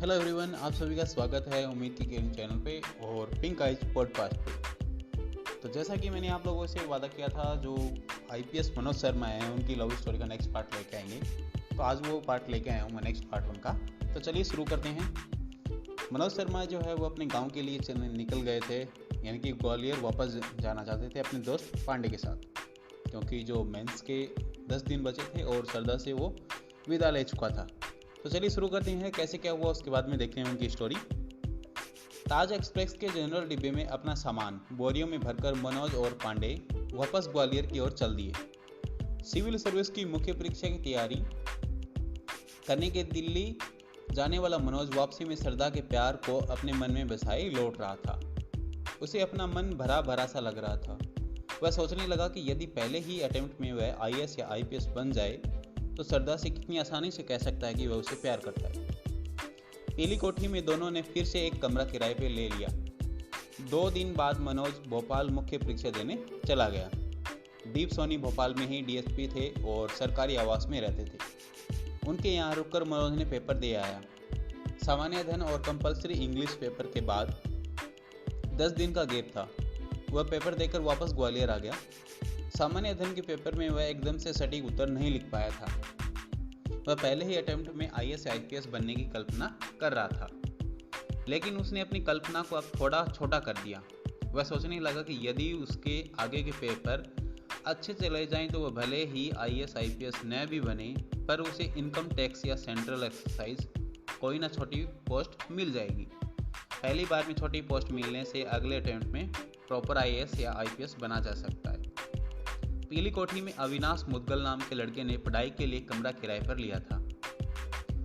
Hello everyone, आप सभी का स्वागत है उम्मीद की गेम चैनल पे और पिंक आइज पॉडकास्ट पे। तो जैसा कि मैंने आप लोगों से वादा किया था, जो आईपीएस मनोज शर्मा हैं उनकी लव स्टोरी का नेक्स्ट पार्ट लेके आएंगे। तो आज वो पार्ट लेके आया हूँ मैं, नेक्स्ट पार्ट उनका। तो चलिए शुरू करते हैं। मनोज शर्मा जो है वो अपने गाँव के लिए निकल गए थे, यानी कि ग्वालियर वापस जाना चाहते थे अपने दोस्त पांडे के साथ, क्योंकि जो मेंस के 10 दिन बचे थे और सरदा से वो विदा ले चुका था। तो चलिए शुरू करते हैं, कैसे क्या हुआ उसके बाद में देखते हैं उनकी स्टोरी। ताज एक्सप्रेस के जनरल डिब्बे में अपना सामान बोरियों में भरकर मनोज और पांडे वापस ग्वालियर की ओर चल दिए। सिविल सर्विस की मुख्य परीक्षा की तैयारी करने के दिल्ली जाने वाला मनोज वापसी में सरदा के प्यार को अपने मन में बसाए लौट रहा था। उसे अपना मन भरा भरा सा लग रहा था। वह सोचने लगा कि यदि पहले ही अटेम्प्ट में वह आईएएस या आईपीएस बन जाए तो सरदा से कितनी आसानी से कह सकता है कि वह उसे प्यार करता है। पीली कोठी में दोनों ने फिर से एक कमरा किराए पे ले लिया। 2 दिन बाद मनोज भोपाल मुख्य परीक्षा देने चला गया। दीप सोनी भोपाल में ही डीएसपी थे और सरकारी आवास में रहते थे। उनके यहाँ रुककर मनोज ने पेपर दे आया। सामान्य अध्ययन और कंपलसरी इंग्लिश पेपर के बाद 10 दिन का गैप था। वह पेपर देकर वापस ग्वालियर आ गया। सामान्य अध्ययन के पेपर में वह एकदम से सटीक उत्तर नहीं लिख पाया था। वह पहले ही अटेम्प्ट में आईएएस आईपीएस बनने की कल्पना कर रहा था, लेकिन उसने अपनी कल्पना को अब थोड़ा छोटा कर दिया। वह सोचने लगा कि यदि उसके आगे के पेपर अच्छे चले जाएं तो वह भले ही आईएएस आईपीएस न भी बने, पर उसे इनकम टैक्स या सेंट्रल एक्साइज कोई ना छोटी पोस्ट मिल जाएगी। पहली बार में छोटी पोस्ट मिलने से अगले अटेम्प्ट में प्रॉपर आईएएस या आईपीएस बना जा सकता है। पीली कोठी में अविनाश मुदगल नाम के लड़के ने पढ़ाई के लिए कमरा किराए पर लिया था।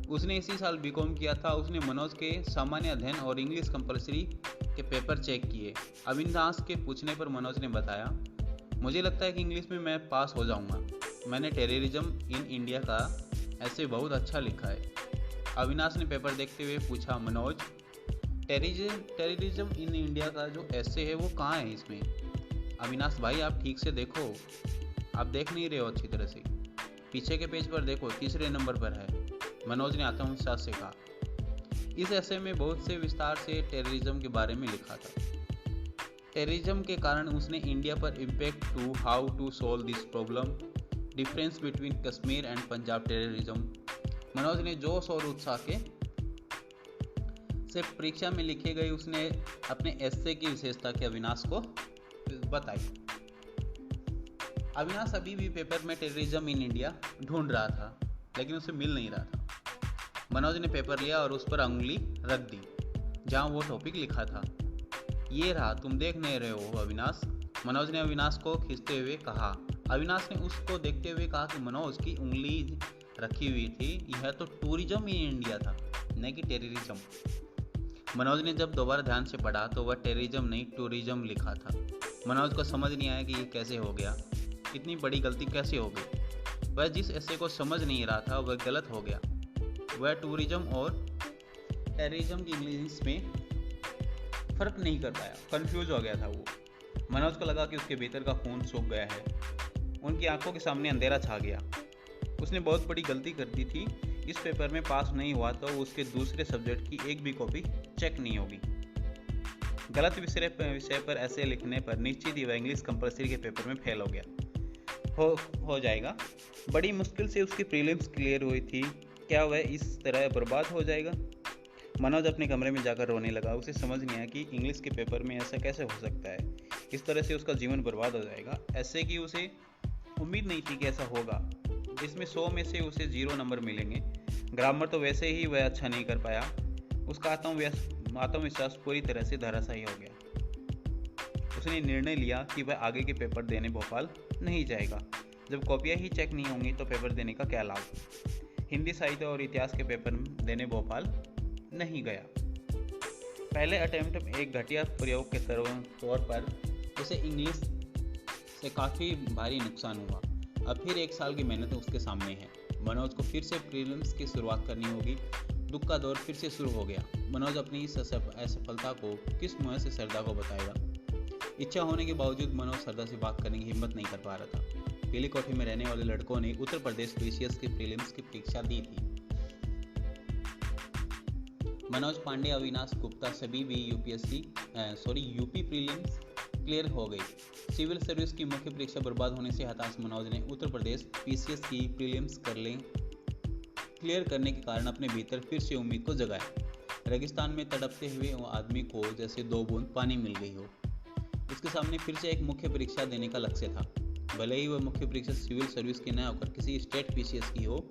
उसने इसी साल बीकॉम किया था। उसने मनोज के सामान्य अध्ययन और इंग्लिश कंपलसरी के पेपर चेक किए। अविनाश के पूछने पर मनोज ने बताया, मुझे लगता है कि इंग्लिश में मैं पास हो जाऊंगा। मैंने टेररिज्म इन इंडिया का ऐसे बहुत अच्छा लिखा है। अविनाश ने पेपर देखते हुए पूछा, मनोज, टेररिज्म इन इंडिया का जो ऐसे है वो कहाँ है इसमें? अविनाश भाई, आप ठीक से देखो, आप देख नहीं रहे हो अच्छी तरह से। पीछे के पेज पर देखो, तीसरे नंबर पर है, मनोज ने आत्मविश्वास से कहा। इस ऐसे में बहुत से विस्तार से टेररिज्म के बारे में लिखा था। टेररिज्म के कारण उसने इंडिया पर impact to how to solve this problem, difference between Kashmir and Punjab terrorism. Manoj ने जोश और उत्साह के से परीक्षा में लिखे गए उसने अपने एस्से की विशेषता के अविनाश को बताई। अविनाश अभी भी पेपर में टेररिज्म इन इंडिया ढूंढ रहा था, लेकिन उसे मिल नहीं रहा था। मनोज ने पेपर लिया और उस पर उंगली रख दी जहां वो टॉपिक लिखा था। ये रहा, तुम देख नहीं रहे हो अविनाश? मनोज ने अविनाश को खींचते हुए कहा। अविनाश ने उसको देखते हुए कहा कि मनोज की उंगली रखी हुई थी, यह तो टूरिज्म इन इंडिया था, न कि टेररिज्म। मनोज ने जब दोबारा ध्यान से पढ़ा तो वह टेररिज्म नहीं टूरिज्म लिखा था। मनोज को समझ नहीं आया कि ये कैसे हो गया, इतनी बड़ी गलती कैसे हो गई। वह जिस ऐसे को समझ नहीं रहा था वह गलत हो गया। वह टूरिज्म और टेररिज्म की इंग्लिश में फर्क नहीं कर पाया, कंफ्यूज हो गया था वो। मनोज को लगा कि उसके भीतर का खून सूख गया है। उनकी आंखों के सामने अंधेरा छा गया। उसने बहुत बड़ी गलती कर दी थी। इस पेपर में पास नहीं हुआ तो उसके दूसरे सब्जेक्ट की एक भी कॉपी चेक नहीं होगी। गलत विषय पर ऐसे लिखने पर निश्चित ही वह इंग्लिश कंपलसरी के पेपर में फेल हो गया हो जाएगा। बड़ी मुश्किल से उसकी प्रीलिम्स क्लियर हुई थी। क्या वह इस तरह बर्बाद हो जाएगा? मनोज अपने कमरे में जाकर रोने लगा। उसे समझ नहीं आया कि इंग्लिश के पेपर में ऐसा कैसे हो सकता है। इस तरह से उसका जीवन बर्बाद हो जाएगा। ऐसे कि उसे उम्मीद नहीं थी कि ऐसा होगा। इसमें 100 में से उसे 0 नंबर मिलेंगे। ग्रामर तो वैसे ही वह अच्छा नहीं कर पाया। उसका आत्मविश्वास पूरी तरह से धराशायी हो गया। उसने निर्णय लिया कि वह आगे के पेपर देने भोपाल नहीं जाएगा। जब कॉपियाँ ही चेक नहीं होंगी तो पेपर देने का क्या लाभ। हिंदी साहित्य और इतिहास के पेपर देने भोपाल नहीं गया। पहले अटेम्प्ट में एक घटिया प्रयोग के तौर पर उसे इंग्लिश से काफ़ी भारी नुकसान हुआ। अब फिर 1 साल की मेहनत उसके सामने है। मनोज को फिर से प्रीलिम्स की शुरुआत करनी होगी। दुख का दौर फिर से शुरू हो गया। मनोज अपनी इस असफलता को किस मुँह से सरदा को बताएगा? इच्छा होने के बावजूद मनोज सरदा से बात करने की हिम्मत नहीं कर पा रहा था। पीली कोठी में रहने वाले लड़कों ने उत्तर प्रदेश बीसीएस की प्रीलिम्स की परीक्षा दी थी। मनोज पांडे, अविनाश गुप्ता सभी भी यूपी प्रीलिम्स क्लियर हो गई। सिविल सर्विस की मुख्य परीक्षा बर्बाद होने से हताश मनोज ने उत्तर प्रदेश पीसीएस की प्रीलिम्स क्लियर करने के कारण अपने भीतर फिर से उम्मीद को जगाया। रेगिस्तान में तड़पते हुए आदमी को जैसे 2 बूंद पानी मिल गई हो। उसके सामने फिर से एक मुख्य परीक्षा देने का लक्ष्य था। भले ही वह मुख्य परीक्षा सिविल सर्विस की न होकर किसी स्टेट पीसीएस की हो।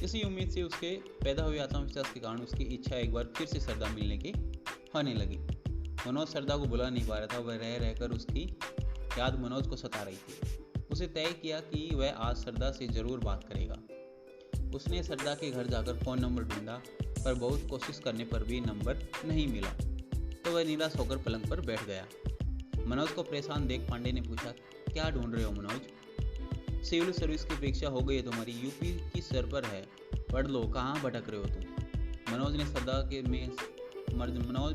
इसी उम्मीद से उसके पैदा हुए आत्मविश्वास के कारण उसकी इच्छा एक बार फिर से सरदा मिलने की होने लगी। मनोज सरदा को बुला नहीं पा रहा था। वह रह रहकर उसकी याद मनोज को सता रही थी। उसे तय किया कि वह आज सरदा से जरूर बात करेगा। उसने सरदा के घर जाकर फ़ोन नंबर ढूंढा, पर बहुत कोशिश करने पर भी नंबर नहीं मिला। तो वह निराश होकर पलंग पर बैठ गया। मनोज को परेशान देख पांडे ने पूछा, क्या ढूंढ रहे हो मनोज? सिविल सर्विस की परीक्षा हो गई है तुम्हारी, यूपी की सर पर है, पढ़ लो, कहाँ भटक रहे हो तुम? मनोज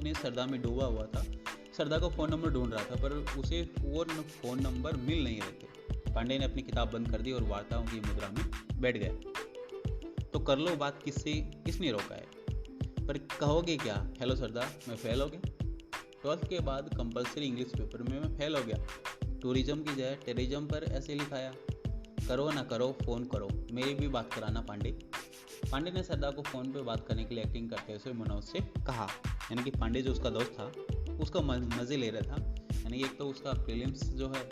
ने सरदा में डूबा हुआ था। सरदा को फ़ोन नंबर ढूंढ रहा था, पर उसे वो फ़ोन नंबर मिल नहीं रहे थे। पांडे ने अपनी किताब बंद कर दी और वार्ताओं की मुद्रा में बैठ गया। तो कर लो बात, किसने रोका है? पर कहोगे क्या? हेलो सरदा, मैं फेल हो गया। 12th के बाद कंपलसरी इंग्लिश पेपर में मैं फेल हो गया। टूरिज्म की जगह टेररिज्म पर ऐसे लिखाया। करो ना करो, फ़ोन करो, मेरी भी बात कराना पांडे। पांडे ने सरदा को फ़ोन पे बात करने के लिए एक्टिंग करते हुए मनोज से कहा। यानी कि पांडे जो उसका दोस्त था उसका मज़े ले रहा था। यानी कि एक तो उसका प्रीलिम्स जो है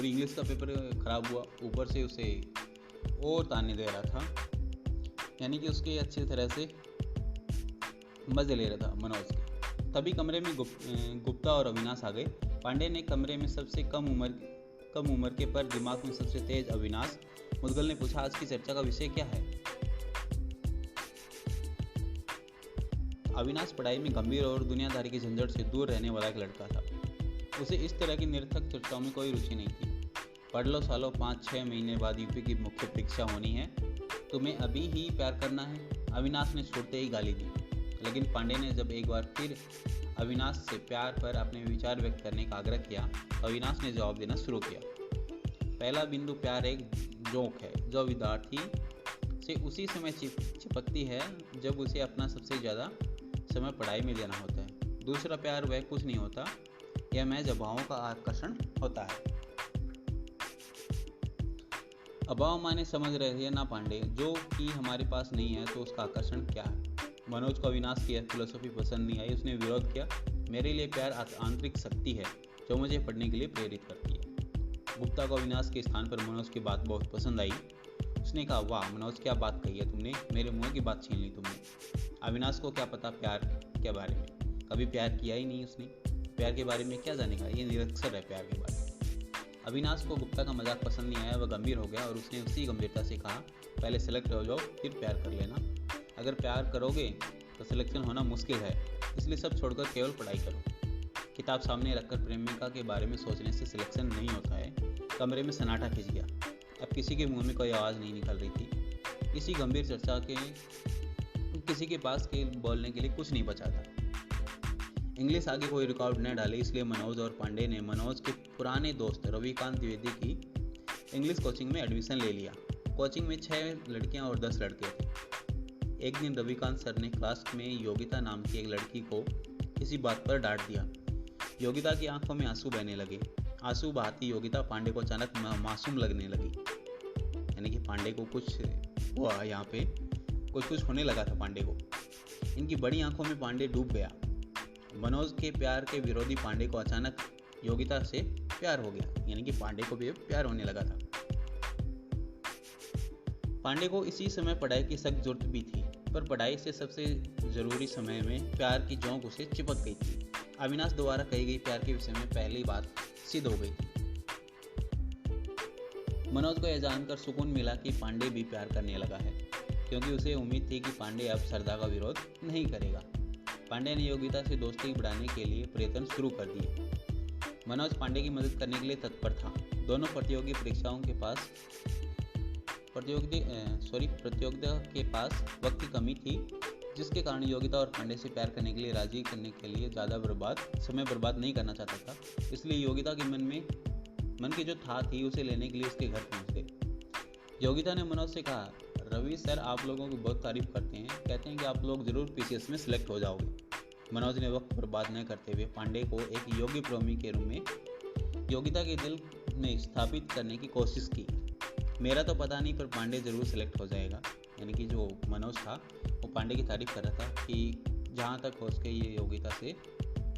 इंग्लिश का पेपर ख़राब हुआ, ऊपर से उसे और ताने दे रहा था। यानी कि उसके अच्छी तरह से मज़े ले रहा था मनोज के। तभी कमरे में गुप्ता और अविनाश आ गए। पांडे ने कमरे में सबसे कम उम्र के पर दिमाग में सबसे तेज अविनाश मुदगल ने पूछा, आज की चर्चा का विषय क्या है? अविनाश पढ़ाई में गंभीर और दुनियादारी की झंझट से दूर रहने वाला एक लड़का था। उसे इस तरह की निरर्थक चर्चाओं में कोई रुचि नहीं थी। पढ़ लो सालों, 5-6 महीने बाद यूपी की मुख्य परीक्षा होनी है, तुम्हें अभी ही प्यार करना है, अविनाश ने छूटते ही गाली दी। लेकिन पांडे ने जब एक बार फिर अविनाश से प्यार पर अपने विचार व्यक्त करने का आग्रह किया, अविनाश ने जवाब देना शुरू किया। पहला बिंदु, प्यार एक जोक है जो विद्यार्थी से उसी समय चिपकती है जब उसे अपना सबसे ज़्यादा समय पढ़ाई में देना होता है। दूसरा, प्यार वह कुछ नहीं होता, यह महज अभावों का आकर्षण होता है। अभाव माने समझ रहे हैं ना पांडे, जो कि हमारे पास नहीं है तो उसका आकर्षण क्या है? मनोज को अविनाश की फिलोसफी पसंद नहीं आई। उसने विरोध किया, मेरे लिए प्यार आंतरिक शक्ति है जो मुझे पढ़ने के लिए प्रेरित करती है। गुप्ता को अविनाश के स्थान पर मनोज की बात बहुत पसंद आई। उसने कहा, वाह मनोज, क्या बात कही है तुमने, मेरे मुंह की बात छीन ली तुमने। अविनाश को क्या पता प्यार के बारे में, कभी प्यार किया ही नहीं उसने, प्यार के बारे में क्या जानेगा, ये निरक्षर है प्यार के बारे में। अविनाश को गुप्ता का मजाक पसंद नहीं आया। वह गंभीर हो गया और उसने उसी गंभीरता से कहा, पहले सेलेक्ट हो जाओ फिर प्यार कर लेना। अगर प्यार करोगे तो सिलेक्शन होना मुश्किल है, इसलिए सब छोड़कर केवल पढ़ाई करो। किताब सामने रखकर प्रेमिका के बारे में सोचने से सिलेक्शन नहीं होता है। कमरे में सन्नाटा खिंच गया। अब किसी के मुंह में कोई आवाज़ नहीं निकल रही थी। इसी गंभीर चर्चा के किसी के पास के बोलने के लिए कुछ नहीं बचा था। इंग्लिश आगे कोई रिकॉर्ड न डाले, इसलिए मनोज और पांडे ने मनोज के पुराने दोस्त रविकांत द्विवेदी की इंग्लिश कोचिंग में एडमिशन ले लिया। कोचिंग में 6 लड़कियां और 10 लड़के थे। एक दिन रविकांत सर ने क्लास में योगिता नाम की एक लड़की को किसी बात पर डांट दिया। योगिता की आंखों में आंसू बहने लगे। आंसू बहाती योगिता पांडे को अचानक मासूम लगने लगी। यानी कि पांडे को कुछ हुआ, यहाँ पे कुछ होने लगा था पांडे को। इनकी बड़ी आंखों में पांडे डूब गया। मनोज के प्यार के विरोधी पांडे को अचानक योगिता से प्यार हो गया। यानी कि पांडे को भी प्यार होने लगा था। पांडे को इसी समय पढ़ाई की सख्त जरूरत भी थी, पर पढ़ाई से सबसे जरूरी समय में प्यार की जोंक उसे चिपक गई थी। अविनाश द्वारा कही गई प्यार के विषय में पहली बात सिद्ध हो गई थी। मनोज को यह जानकर सुकून मिला कि पांडे भी प्यार करने लगा है, क्योंकि उसे उम्मीद थी कि पांडे अब सरदा का विरोध नहीं करेगा। पांडे ने योगिता से दोस्ती बढ़ाने के लिए प्रयत्न शुरू कर दिए। मनोज पांडे की मदद करने के लिए तत्पर था। दोनों प्रतियोगिता के पास वक्त की कमी थी, जिसके कारण योगिता और पांडे से प्यार करने के लिए राजी करने के लिए ज़्यादा समय बर्बाद नहीं करना चाहता था। इसलिए योगिता के मन की जो था थी उसे लेने के लिए उसके घर पहुंच गए। योगिता ने मनोज से कहा, रवि सर आप लोगों की बहुत तारीफ करते हैं, कहते हैं कि आप लोग ज़रूर पीसीएस में सिलेक्ट हो जाओगे। मनोज ने वक्त बर्बाद न करते हुए पांडे को एक योग्य प्रेमी के रूप में योग्यता के दिल में स्थापित करने की कोशिश की। मेरा तो पता नहीं, पर पांडे ज़रूर सिलेक्ट हो जाएगा। यानी कि जो मनोज था वो पांडे की तारीफ कर रहा था कि जहाँ तक हो सके ये योग्यता से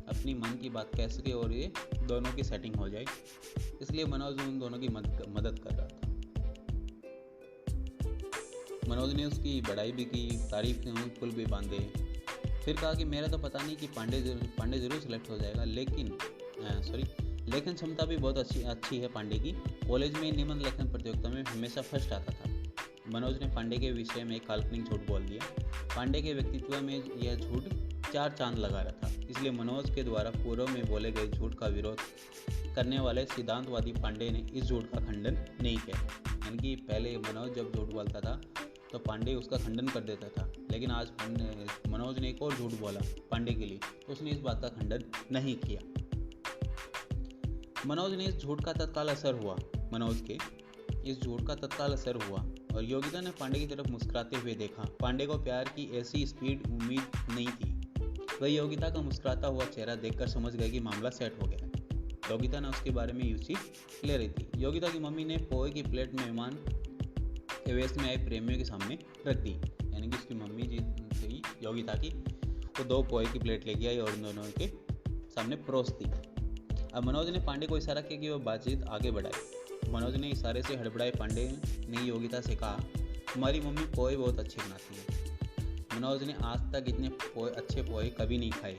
अपनी मन की बात कह सके और ये दोनों की सेटिंग हो जाए, इसलिए मनोज उन दोनों की मदद कर रहा था। मनोज ने उसकी बड़ाई भी की, तारीफ के पुल भी बांधे। फिर कहा कि मेरा तो पता नहीं कि पांडे ज़रूर सिलेक्ट हो जाएगा, लेकिन लेखन क्षमता भी बहुत अच्छी है पांडे की। कॉलेज में निबंध लेखन प्रतियोगिता में हमेशा फर्स्ट आता था। मनोज ने पांडे के विषय में एक काल्पनिक झूठ बोल दिया। पांडे के व्यक्तित्व में यह झूठ 4 चांद लगा रहा था, इसलिए मनोज के द्वारा पूर्व में बोले गए झूठ का विरोध करने वाले सिद्धांतवादी पांडे ने इस झूठ का खंडन नहीं किया। यानी कि पहले मनोज जब झूठ बोलता था तो पांडे उसका खंडन कर देता था, लेकिन आज मनोज ने एक और झूठ बोला पांडे के लिए, तो उसने इस बात का खंडन नहीं किया। मनोज ने इस झूठ का तत्काल असर हुआ और योगिता ने पांडे की तरफ मुस्कुराते हुए देखा। पांडे को प्यार की ऐसी स्पीड उम्मीद नहीं थी। वह योगिता का मुस्कुराता हुआ चेहरा देखकर समझ गए कि मामला सेट हो गया। योगिता ने उसके बारे में यूसी ले रही थी। योगिता की मम्मी ने पोहे की प्लेट मेहमान के वेश में आए प्रेमियों के सामने रख दी। यानी कि उसकी मम्मी जी थी योगिता की, वो 2 पोहे की प्लेट लेके आई और उन दोनों के सामने परोस दी। अब मनोज ने पांडे को इशारा किया कि वह बातचीत आगे बढ़ाए। मनोज ने इशारे से हड़बड़ाए पांडे ने योगिता से कहा, हमारी मम्मी पोहे बहुत अच्छे बनाती है। मनोज ने आज तक इतने अच्छे पोहे कभी नहीं खाए।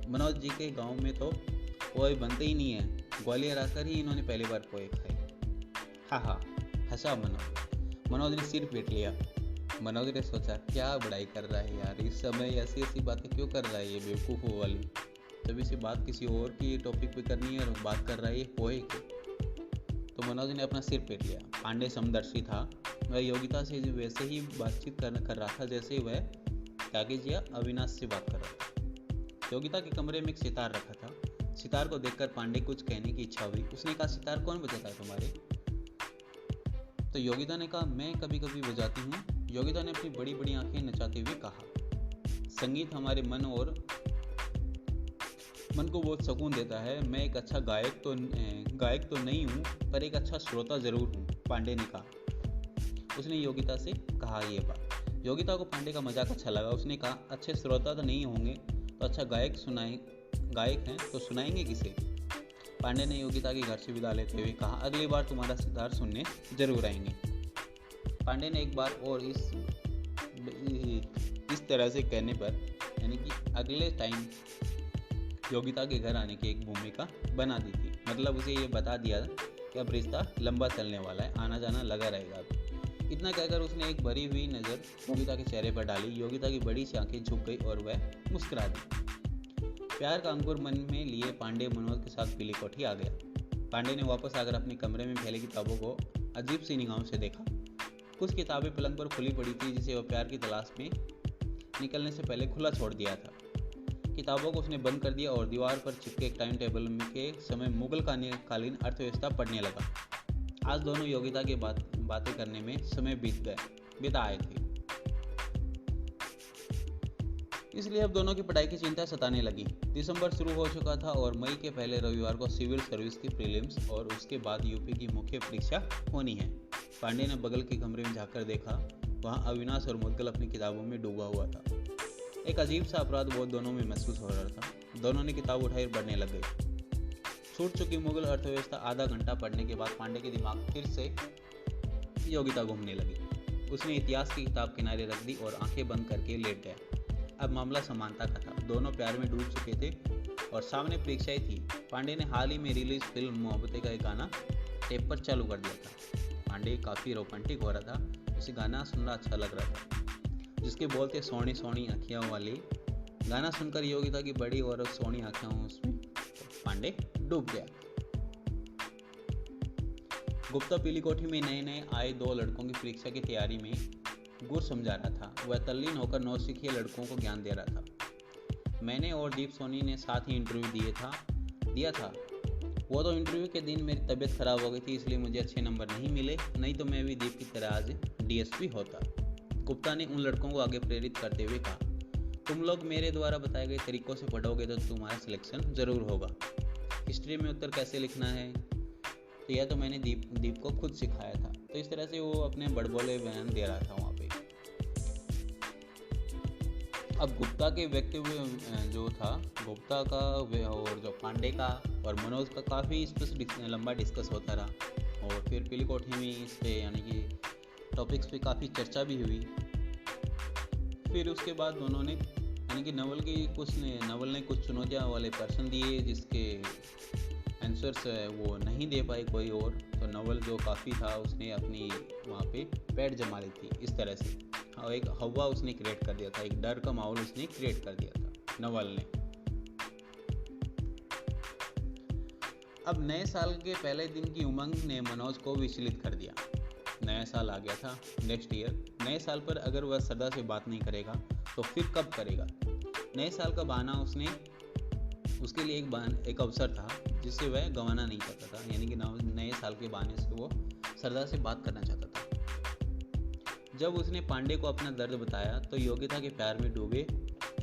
मनोज जी के गांव में तो पोहे बनते ही नहीं है, ग्वालियर आकर ही इन्होंने पहली बार पोहे खाए। हा हंसा मनोज ने सिर पीट लिया। मनोज ने सोचा, क्या बड़ाई कर रहा है यार, इस समय ऐसी बातें क्यों कर रहा है ये बेवकूफ़ वाली। जब इसे बात किसी और की टॉपिक पे करनी है और बात कर रहा है ये पोहे की। तो मनोज ने अपना सिर पीट लिया। पांडे समदर्शी था, वह योगिता से वैसे ही बातचीत कर रहा था जैसे वह त्यागेश या अविनाश से बात कर रहा था। योगिता के कमरे में एक सितार रखा था। सितार को देखकर पांडे कुछ कहने की इच्छा हुई। उसने कहा, सितार कौन बजाता है तुम्हारे? तो योगिता ने कहा, मैं कभी कभी बजाती हूँ। योगिता ने अपनी बड़ी बड़ी आंखें नचाते हुए कहा, संगीत हमारे मन को बहुत सुकून देता है। मैं एक अच्छा गायक तो नहीं हूँ, पर एक अच्छा श्रोता जरूर हूँ, पांडे ने कहा। उसने योगिता से कहा ये बात। योगिता को पांडे का मजाक अच्छा लगा। उसने कहा, अच्छे श्रोता तो नहीं होंगे तो अच्छा गायक हैं तो सुनाएंगे किसे? पांडे ने योगिता के घर से विदा लेते हुए कहा, अगली बार तुम्हारा सितार सुनने जरूर आएंगे। पांडे ने एक बार और इस तरह से कहने पर, यानी कि अगले टाइम योगिता के घर आने की एक भूमिका बना दी थी। मतलब उसे ये बता दिया कि अब रिश्ता लंबा चलने वाला है, आना जाना लगा रहेगा। इतना कहकर उसने एक भरी हुई नज़र योगिता के चेहरे पर डाली। योगिता की बड़ी सी आंखें झुक गई और वह मुस्कुरा दी। प्यार का अंकुर मन में लिए पांडे मनोज के साथ पीली कोठी आ गया। पांडे ने वापस आकर अपने कमरे में फैली किताबों को अजीब सी निगाहों से देखा। कुछ किताबें पलंग पर खुली पड़ी थी, जिसे वह प्यार की तलाश में निकलने से पहले खुला छोड़ दिया था। किताबों को उसने बंद कर दिया और दीवार पर चिपके एक टाइम टेबल के समय मुगल कालीन अर्थव्यवस्था पढ़ने लगा। आज दोनों योगिता की बातें करने में समय बिता आए थे, इसलिए अब दोनों की पढ़ाई की चिंता सताने लगी। दिसंबर शुरू हो चुका था और मई के पहले रविवार को सिविल सर्विस की प्रीलिम्स और उसके बाद यूपी की मुख्य परीक्षा होनी है। पांडे ने बगल के कमरे में जाकर देखा, वहाँ अविनाश और मुद्गल अपनी किताबों में डूबा हुआ था। एक अजीब सा अपराध बोध दोनों में महसूस हो रहा था। दोनों ने किताब उठाई और पढ़ने लग गए। छूट चुकी मुगल अर्थव्यवस्था आधा घंटा पढ़ने के बाद पांडे के दिमाग फिर से योगिता घूमने लगी। उसने इतिहास की किताब किनारे रख दी और आंखें बंद करके लेट गया। अब मामला समानता का था। दोनों प्यार में डूब चुके थे और सामने परीक्षाएं थी। पांडे ने हाल ही में रिलीज फिल्म मोहब्बतें का एक गाना टेप पर चालू कर दिया था। पांडे काफ़ी रोमांटिक हो रहा था। उसे गाना सुनना अच्छा लग रहा था, जिसके बोल थे सोनी सोनी आँखियों वाली। गाना सुनकर योगिता की बड़ी और सोनी आँखें उसमें पांडे डूब गया। गुप्ता पीली कोठी में नए नए आए 2 लड़कों की परीक्षा की तैयारी में गुर समझा रहा था। वह तल्लीन होकर नौसिखिए लड़कों को ज्ञान दे रहा था। मैंने और दीप सोनी ने साथ ही इंटरव्यू दिया था। वो तो इंटरव्यू के दिन मेरी तबीयत खराब हो गई थी, इसलिए मुझे अच्छे नंबर नहीं मिले, नहीं तो मैं भी दीप की तरह आज डीएसपी होता। गुप्ता ने उन लड़कों को आगे प्रेरित करते हुए कहा, तुम लोग मेरे द्वारा बताए गए तरीकों से पढ़ोगे तो तुम्हारा सिलेक्शन ज़रूर होगा। हिस्ट्री में उत्तर कैसे लिखना है तो यह तो मैंने दीप को खुद सिखाया था। तो इस तरह से वो अपने बड़बोले बयान दे रहा था वहाँ पे। अब गुप्ता के वक्तव्य जो था, गुप्ता का और जो पांडे का और मनोज का काफ़ी इस पर लंबा डिस्कस होता रहा और फिर पीली कोठी में इस पे यानी कि टॉपिक्स पे काफ़ी चर्चा भी हुई। फिर उसके बाद दोनों ने यानी कि नवल ने कुछ चुनौतियाँ वाले प्रश्न दिए जिसके आंसर्स वो नहीं दे पाए कोई और। तो नवल जो काफ़ी था उसने अपनी वहाँ पे पैड जमा ली थी इस तरह से, और एक हवा उसने क्रिएट कर दिया था, एक डर का माहौल उसने क्रिएट कर दिया था नवल ने। अब नए साल के पहले दिन की उमंग ने मनोज को विचलित कर दिया। नया साल आ गया था, नेक्स्ट ईयर। नए साल पर अगर वह सरदा से बात नहीं करेगा तो फिर कब करेगा? नए साल का बहाना उसके लिए एक अवसर था जिससे वह गंवाना नहीं चाहता था, यानी कि नए साल के बहाने से वो सरदा से बात करना चाहता था। जब उसने पांडे को अपना दर्द बताया तो योगिता के प्यार में डूबे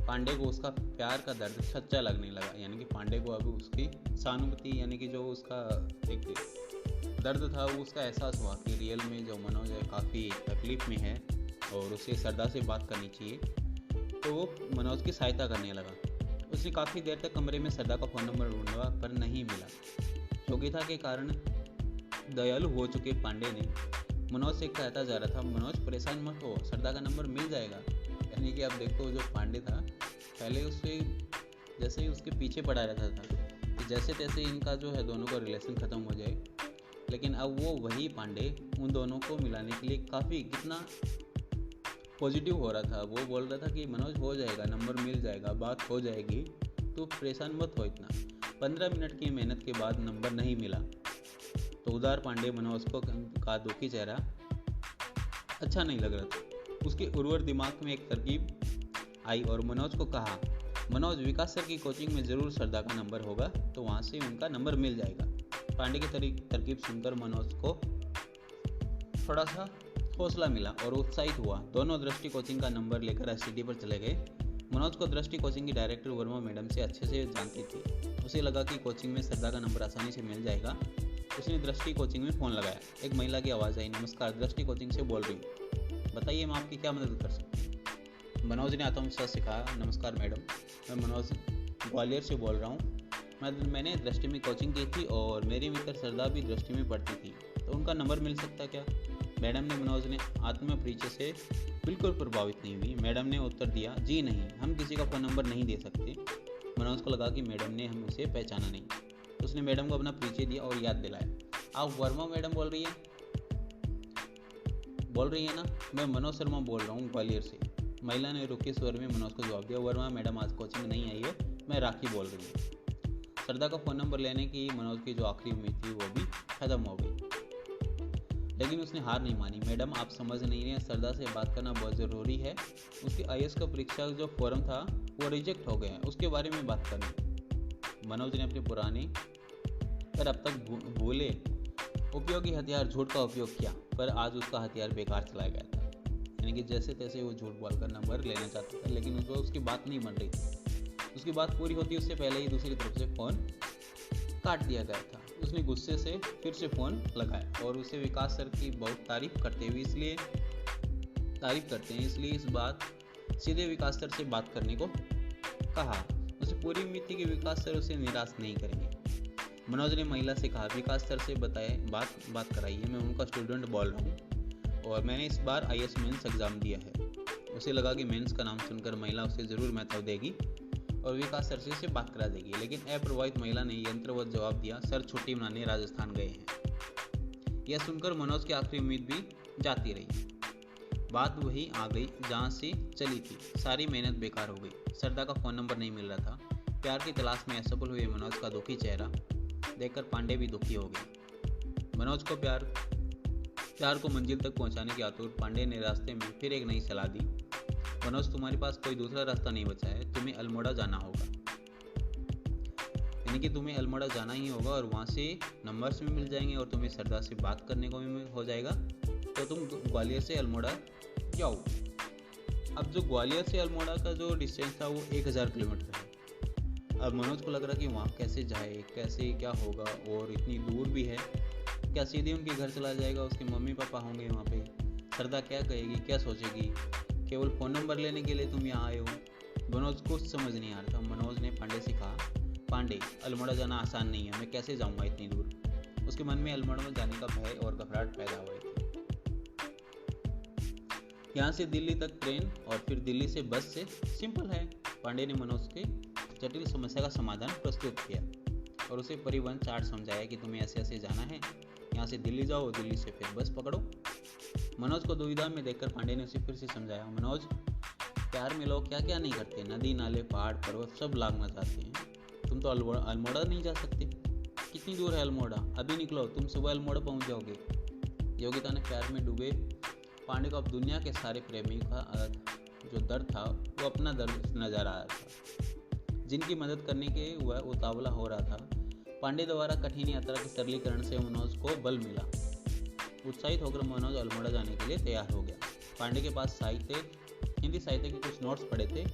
पांडे को उसका प्यार का दर्द सच्चा लगने लगा, यानी कि पांडे को अब उसकी सहानुभूति यानी कि जो उसका एक दर्द था वो उसका एहसास हुआ कि रियल में जो मनोज है काफ़ी तकलीफ़ में है और उसे सरदा से बात करनी चाहिए। तो वो मनोज की सहायता करने लगा। उसने काफ़ी देर तक कमरे में सरदा का फ़ोन नंबर ढूंढा पर नहीं मिला। योगिता के कारण दयालु हो चुके पांडे ने मनोज से कहता जा रहा था, मनोज परेशान मत हो, सरदा का नंबर मिल जाएगा। यानी कि अब देखो जो पांडे था पहले उससे जैसे ही उसके पीछे पड़ा रहता था कि जैसे तैसे इनका जो है दोनों का रिलेशन ख़त्म हो जाए, लेकिन अब वो वही पांडे उन दोनों को मिलाने के लिए काफ़ी कितना पॉजिटिव हो रहा था। वो बोल रहा था कि मनोज हो जाएगा, नंबर मिल जाएगा, बात हो जाएगी, तो परेशान मत हो इतना। 15 मिनट की मेहनत के बाद नंबर नहीं मिला तो उदार पांडे मनोज को का दुखी चेहरा अच्छा नहीं लग रहा था। उसके उर्वर दिमाग में एक तरकीब आई और मनोज को कहा, मनोज विकास सर की कोचिंग में ज़रूर सरदा का नंबर होगा तो वहाँ से उनका नंबर मिल जाएगा। पांडे की तरकीब सुनकर मनोज को थोड़ा सा हौसला मिला और उत्साहित हुआ। दोनों दृष्टि कोचिंग का नंबर लेकर एसटीडी पर चले गए। मनोज को दृष्टि कोचिंग की डायरेक्टर वर्मा मैडम से अच्छे से जानती थी। उसे लगा कि कोचिंग में सरदा का नंबर आसानी से मिल जाएगा। उसने दृष्टि कोचिंग में फ़ोन लगाया। एक महिला की आवाज़ आई, नमस्कार, दृष्टि कोचिंग से बोल रही हूँ, बताइए मैं आपकी क्या मदद कर सकती हूँ। मनोज ने आत्मविश्वास से कहा, नमस्कार मैडम, मैं मनोज ग्वालियर से बोल रहा हूँ। मैंने दृष्टि में कोचिंग की थी और मेरी मित्र सरदा भी दृष्टि में पढ़ती थी, तो उनका नंबर मिल सकता क्या? मैडम ने मनोज ने आत्मपरिचय से बिल्कुल प्रभावित नहीं हुई। मैडम ने उत्तर दिया, जी नहीं, हम किसी का फ़ोन नंबर नहीं दे सकते। मनोज को लगा कि मैडम ने हम उसे पहचाना नहीं। उसने मैडम को अपना परिचय दिया और याद दिलाया, आप वर्मा मैडम बोल रही है ना? मैं मनोज शर्मा बोल रहा हूँ ग्वालियर से। महिला ने रुके स्वर में मनोज को जवाब दिया, वर्मा मैडम आज कोचिंग नहीं आई है, मैं राखी बोल रही हूँ। सरदा का फ़ोन नंबर लेने की मनोज की जो आखिरी उम्मीद थी वो भी ख़त्म हो गई, लेकिन उसने हार नहीं मानी। मैडम आप समझ नहीं रहे, सरदा से बात करना बहुत ज़रूरी है। उसकी आईएएस का परीक्षा जो फॉर्म था वो रिजेक्ट हो गया है, उसके बारे में बात करनी। मनोज ने अपने पुराने पर अब तक भूले उपयोगी हथियार झूठ का उपयोग किया, पर आज उसका हथियार बेकार चलाया गया था। यानी कि जैसे तैसे वो झूठ बोलकर नंबर लेना चाहता था, लेकिन उसकी बात नहीं बन रही थी। उसकी बात पूरी होती उससे पहले ही दूसरी तरफ से फ़ोन काट दिया गया था। उसने गुस्से से फिर से फ़ोन लगाया और उसे विकास सर की बहुत तारीफ करते हैं, इसलिए इस बात सीधे विकास सर से बात करने को कहा। उसे पूरी उम्मीद थी कि विकास सर उसे निराश नहीं करेंगे। मनोज ने महिला से कहा, विकास सर से बात कराइए, मैं उनका स्टूडेंट बोल रहा हूँ और मैंने इस बार आईएएस मेंस एग्ज़ाम दिया है। उसे लगा कि मेंस का नाम सुनकर महिला उसे ज़रूर महत्व देगी और विकास सर से बात करा देगी, लेकिन अप्रभावित महिला ने यंत्रवत जवाब दिया, सर छुट्टी मनाने राजस्थान गए हैं। यह सुनकर मनोज की आखिरी उम्मीद भी जाती रही। बात वही आ गई जहाँ से चली थी, सारी मेहनत बेकार हो गई। सरदा का फ़ोन नंबर नहीं मिल रहा था। प्यार की तलाश में असफल हुए मनोज का दुखी चेहरा देखकर पांडे भी दुखी हो गए। मनोज को प्यार को मंजिल तक पहुंचाने की आतुर पांडे ने रास्ते में फिर एक नई सलाह दी, मनोज तुम्हारे पास कोई दूसरा रास्ता नहीं बचा है, तुम्हें अल्मोड़ा जाना होगा। यानी कि तुम्हें अल्मोड़ा जाना ही होगा और वहाँ से नंबर्स भी मिल जाएंगे और तुम्हें सरदा से बात करने को भी हो जाएगा, तो तुम ग्वालियर से अल्मोड़ा जाओ। अब जो ग्वालियर से अल्मोड़ा का जो डिस्टेंस था वो 1000 किलोमीटर है। अब मनोज को लग रहा कि वहाँ कैसे जाए, कैसे क्या होगा, और इतनी दूर भी है, क्या सीधे उनके घर चला जाएगा, उसके मम्मी पापा होंगे वहाँ पे, सरदा क्या कहेगी, क्या सोचेगी, केवल फ़ोन नंबर लेने के लिए तुम यहाँ आए हो। मनोज को कुछ समझ नहीं आ रहा था। मनोज ने पांडे से कहा, पांडे, अल्मोड़ा जाना आसान नहीं है, मैं कैसे जाऊँगा इतनी दूर। उसके मन में अल्मोड़ा में जाने का भय और घबराहट पैदा हो रही थी। यहाँ से दिल्ली तक ट्रेन और फिर दिल्ली से बस से सिंपल है। पांडे ने मनोज के जटिल समस्या का समाधान प्रस्तुत किया और उसे परिवहन चार्ट समझाया कि तुम्हें ऐसे ऐसे जाना है, यहाँ से दिल्ली जाओ, दिल्ली से फिर बस पकड़ो। मनोज को दुविधा में देखकर पांडे ने उसे फिर से समझाया, मनोज, प्यार में लोग क्या क्या नहीं करते, नदी नाले पहाड़ पर्वत सब लागना चाहते हैं। तुम तो अल्मोड़ा नहीं जा सकते। कितनी दूर है अल्मोड़ा? अभी निकलो, तुम सुबह अल्मोड़ा पहुंच जाओगे। योगिता ने प्यार में डूबे पांडे को अब दुनिया के सारे प्रेमियों का जो दर्द था वो अपना दर्द नजर आ रहा था, जिनकी मदद करने के वह उतावला हो रहा था। पांडे द्वारा कठिन यात्रा के सरलीकरण से मनोज को बल मिला। उत्साहित होकर मनोज अल्मोड़ा जाने के लिए तैयार हो गया। पांडे के पास हिंदी साहित्य के कुछ नोट्स पड़े थे।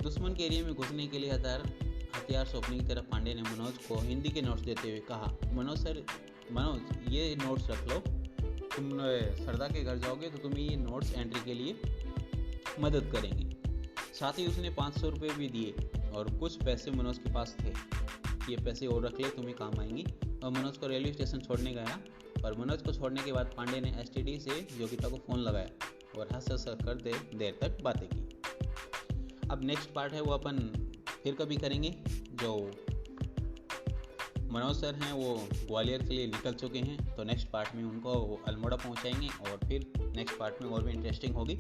दुश्मन के एरिया में घुसने के लिए हथियार सौंपने की तरह पांडे ने मनोज को हिंदी के नोट्स देते हुए कहा, मनोज ये नोट्स रख लो, तुम सरदा के घर जाओगे तो तुम्हें ये नोट्स एंट्री के लिए मदद करेंगे। साथ ही उसने 500 रुपये भी दिए और कुछ पैसे मनोज के पास थे, ये पैसे और रख ले, तुम्हें काम आएंगी। और मनोज को रेलवे स्टेशन छोड़ने गया, और मनोज को छोड़ने के बाद पांडे ने एसटीडी से योगिता को फ़ोन लगाया और हंस कर देर तक बातें की। अब नेक्स्ट पार्ट है वो अपन फिर कभी करेंगे। जो मनोज सर हैं वो ग्वालियर के लिए निकल चुके हैं, तो नेक्स्ट पार्ट में उनको अल्मोड़ा पहुंचाएंगे और फिर नेक्स्ट पार्ट में और भी इंटरेस्टिंग होगी।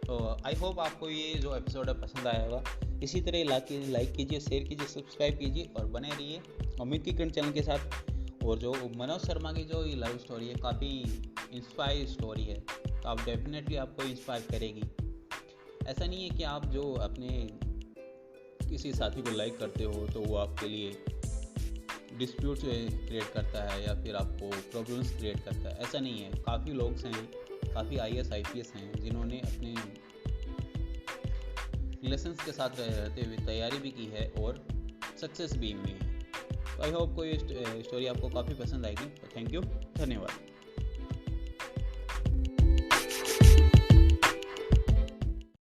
तो आई होप आपको ये जो एपिसोड है पसंद आया होगा। इसी तरह लाइक कीजिए, शेयर कीजिए, सब्सक्राइब कीजिए और बने रहिए उम्मीद की किरण चैनल के साथ। और जो मनोज शर्मा की जो ये लव स्टोरी है काफ़ी इंस्पायर स्टोरी है, तो आप डेफिनेटली आपको इंस्पायर करेगी। ऐसा नहीं है कि आप जो अपने किसी साथी को लाइक करते हो तो वो आपके लिए डिस्प्यूट क्रिएट करता है या फिर आपको प्रॉब्लम्स क्रिएट करता है, ऐसा नहीं है। काफ़ी लोग हैं, काफ़ी IAS IPS हैं जिन्होंने अपने रिलेशंस के साथ रहते हुए तैयारी भी की है और सक्सेस भी हुई है। तो आई होप को ये स्टोरी आपको काफ़ी पसंद आएगी। तो थैंक यू, धन्यवाद।